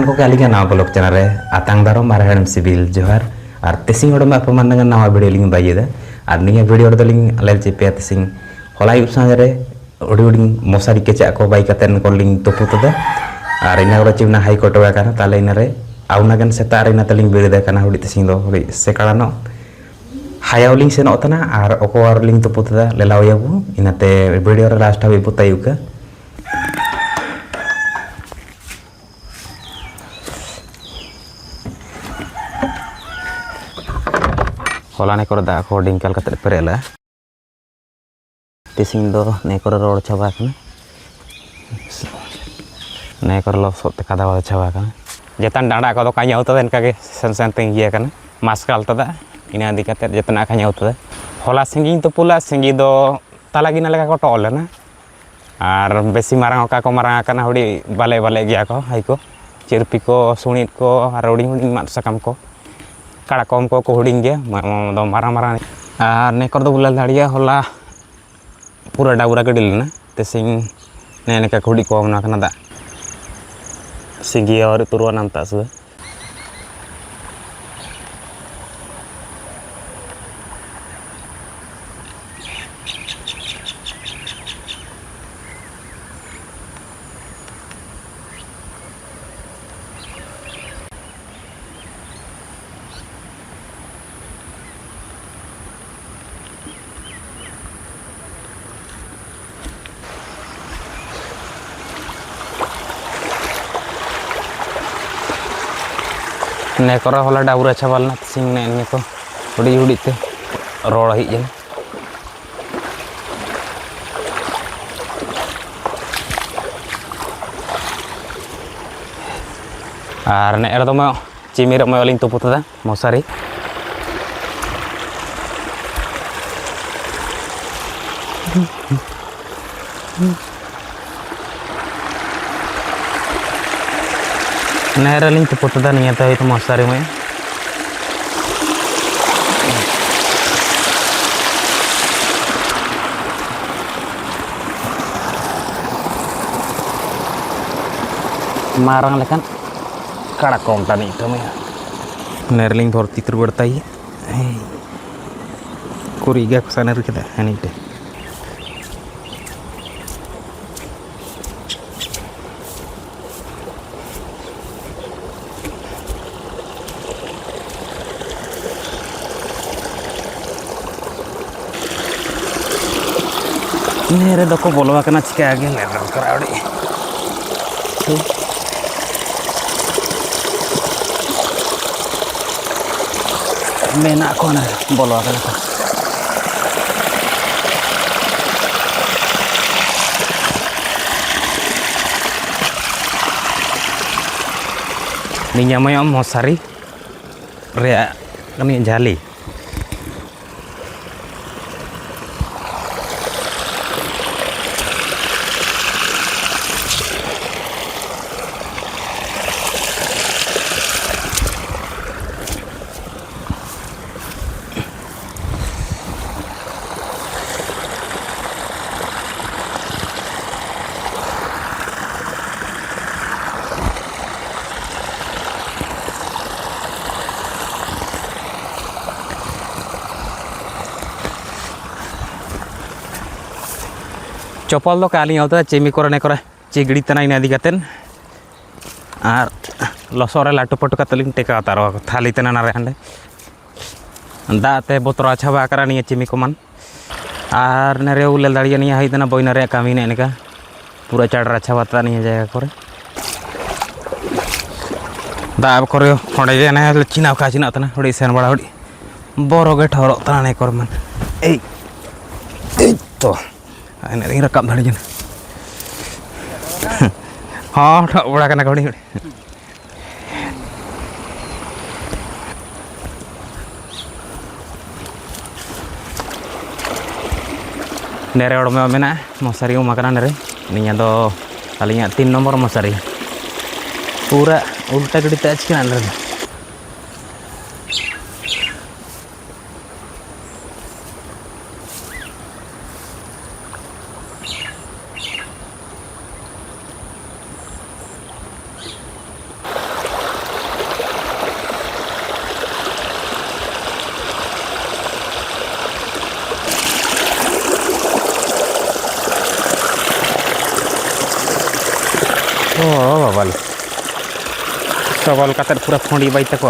सामान को काली नाव blog channel रे आतांग दारो मारे हेडम सिविल जोहार और तेसिंग होड़ में अपमान नंगा नावा वीडियो लिंग बाइये और निया वीडियो रे लिंग अले चेपे तेसिंग होला युसांग रे उडी उडी मशारी केचा को बाई कतेन को लिंग तोपुतदा और इना रो चिमना हाई कोर्ट वा kana ताले इना रे आउना गन सेता रे इना तलिंग बेड़े kana हुडी तेसिंग दो हुडी सेकाळानो हायावलिंग सेन ओतना और ओकोर लिंग तोपुतदा लेलावयाबु इनाते वीडियो रे लास्ट हाबि पुतायुका होला ने दा को डिंकल कते पेरेला तिसिंग दो ने रोड छाबा कना ने लसोत कादा वाला छाबा कना जतन डांडा को का न्याउता इनका के सन सन तेंग गिया कना मास्काल तदा इना दि कते जतना का न्याउता होला सिंगिंग तो पुला सिंगी दो तालागिना लगा को टोल ना और बेसी मारांग का को मारांग कना हुडी बाले बाले गिया को हाई को चिरपी को सुणित को और हुडी हुडी मात सकम को काड़ा कम को हुडिंग गया मारा मारा और नेकर दो बुला दाड़िया होला पूरा डाबुरा गडिलना तेसिंग ने का हुडी को ना कना दा सिंगी और तुरवा नामता से ने करा होला डाबुरा छाबाल ना सिंग ने को हुडी हुडी ते रोड ही जन और ने रे दम चिमी रे मलिंग तो पुतदा मसारी नेरलिंग तो पुतदा नहीं आता है तो मसारी में मारंग लेकिन कड़ा कोमटा नहीं तो मैं नेरलिंग भर्ती तर बढ़ता ही कुरीगा कुसानर के दा हनीटे नेरे दको बोलवा कना चिका आगे नेरे करावड़ी मेना को ना बोलवा कना निnya mayam mosari rea kami jali चपल दो काली होता है चेमी कोरे चिगड़ी तना इन आदि कतेन और लसोरे लाटू पटू कतलिंग टेका तारो थाली तना नारे हंडे दाते बोतरा छाबा करा निया चेमी को मन और नरे उले दाड़िया निया हाई तना बोइना रे कामी ने इनका पूरा चढ़रा छाबा ता निया जाएगा कोरे दाब कोरे होड़े जे ने चिनाव का चिना तना होड़ी सेन बड़ा होड़ी बोरोगे ठहरो तना ने कोर मन ए तो आने रे रकम धड़ी जन हां बड़ा कना घड़ी नेरे ओड़ में मेना मसारी उमा नेरे निया दो अलिया 3 नंबर मसारी पूरा उल्टा गड़ी तेज के नेरे बाबा सबल काते पूरा फोंडी बाई तक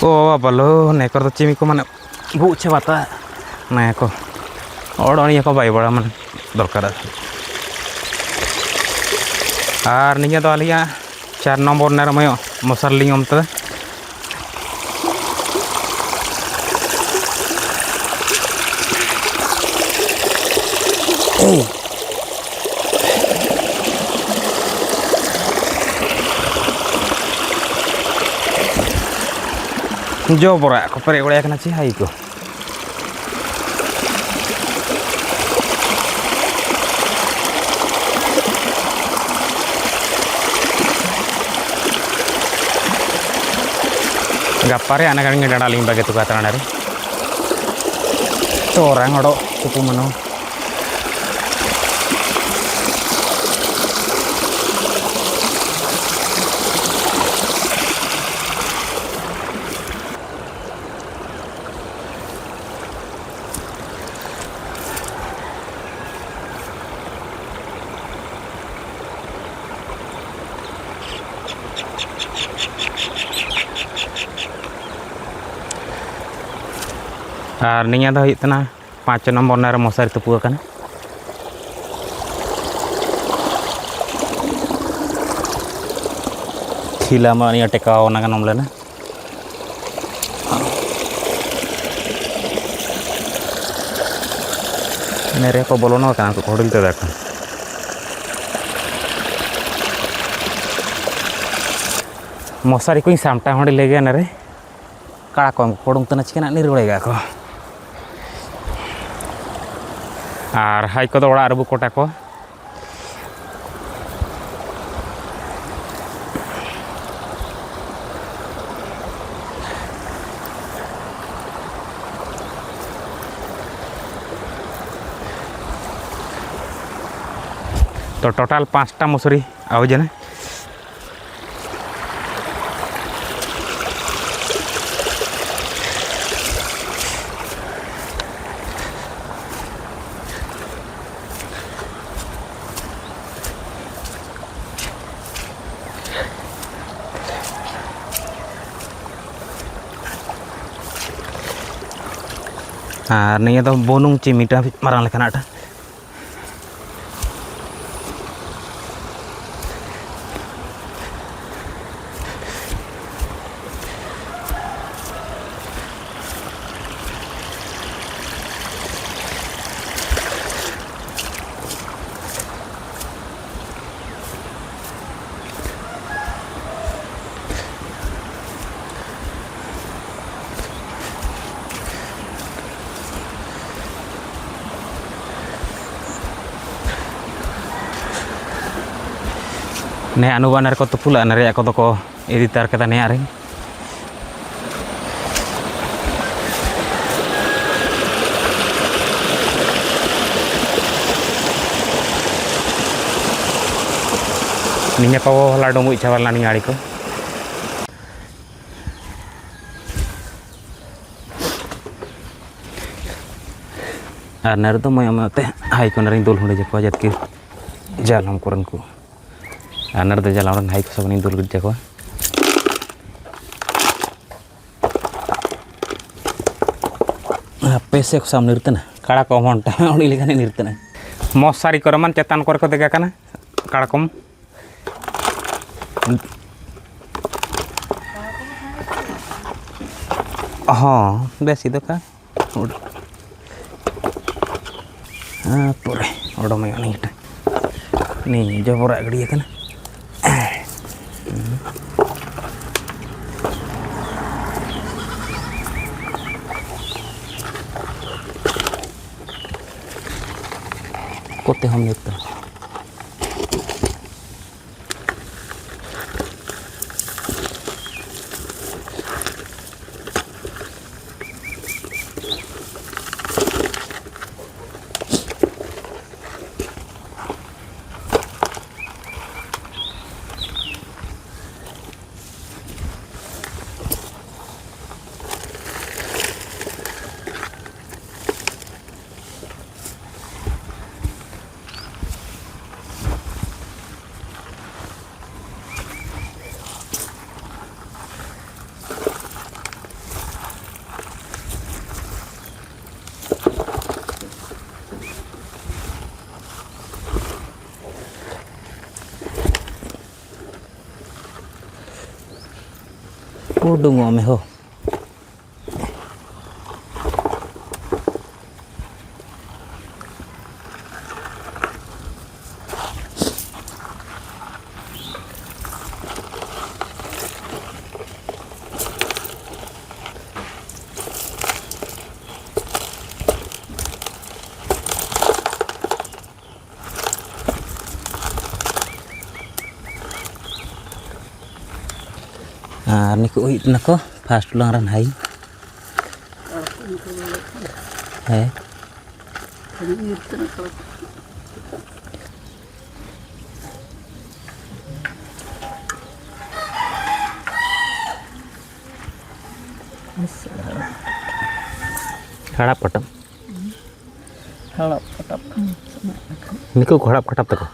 ओ बालो नेकर तो चिमी को माने बुचे बाता ना को और को बाई बड़ा मन दरकार और निया तो आलिया 4 नम्बर नेरमय मसार लिंग अमते जो बरा को परे उड़े कना ची हाई को गप्पारे आना करेंगे डालिंग बागे तो कातरा रे तो orang odo cukup mano और निया दो इतना 5 नम्बर नार मसारी तुपु कना खिला मा निया टेकाव ना कनम लेना मेरे को बोलो ना कना को खोडिल ते देख मसारी को सामटा होंडे लेगे ना रे काड़ा को कोडुम तना चिकना निरुड़ेगा को और हाई को ओड़ा रबु कोटा को तो टोटल 5टा मसूरी आउ जने और नहीं तो बोनुंग चिमिटा मारांग लेखानाटा ने अनुबानर को तुपुला नरे को तो को एडिटर कता ने आरे निने पावो हला डोमु चावल नानी आड़ी को और नर तो मैं मते हाई को नरिन दुल हुंडे जको जत के जालम करन को आनर दे जलावन हाई को सब नहीं दूर गिर को पैसे को सामने निर्तन काड़ा को मोंटा उड़ी लेखाने निर्तन मसारी को रमान चेतान को देगा कना काड़ा कम हाँ बेसी दो का हाँ पूरे ओडो में नहीं जो बोरा गड़िया कना कोते हम देखते Udung ame ho. Ni ko uit nako fast ulang ran hai. Harap patap. Ni ko harap patap tako.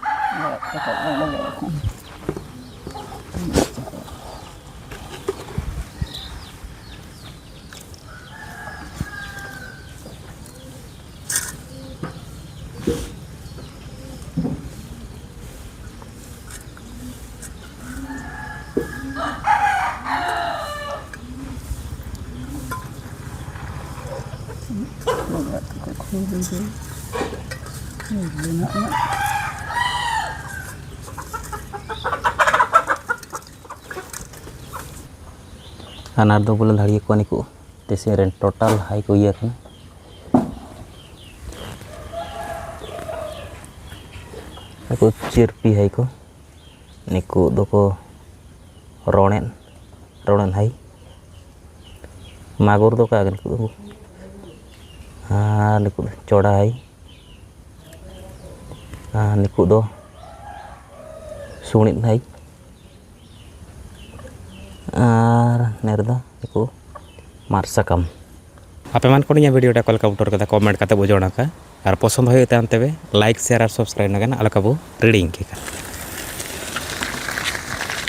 Anar do bulan hari ko niku tesiren total hai ko iya kan aku cirpi hai ko niku do ko ronen hai magur do ka niku niku choda hai niku do sunit hai nerda niku marsakam ape man koniya video ta kol ka utor kata comment kata bojona ka ar posond hoye tan tebe like share ar subscribe na alakabu reading ke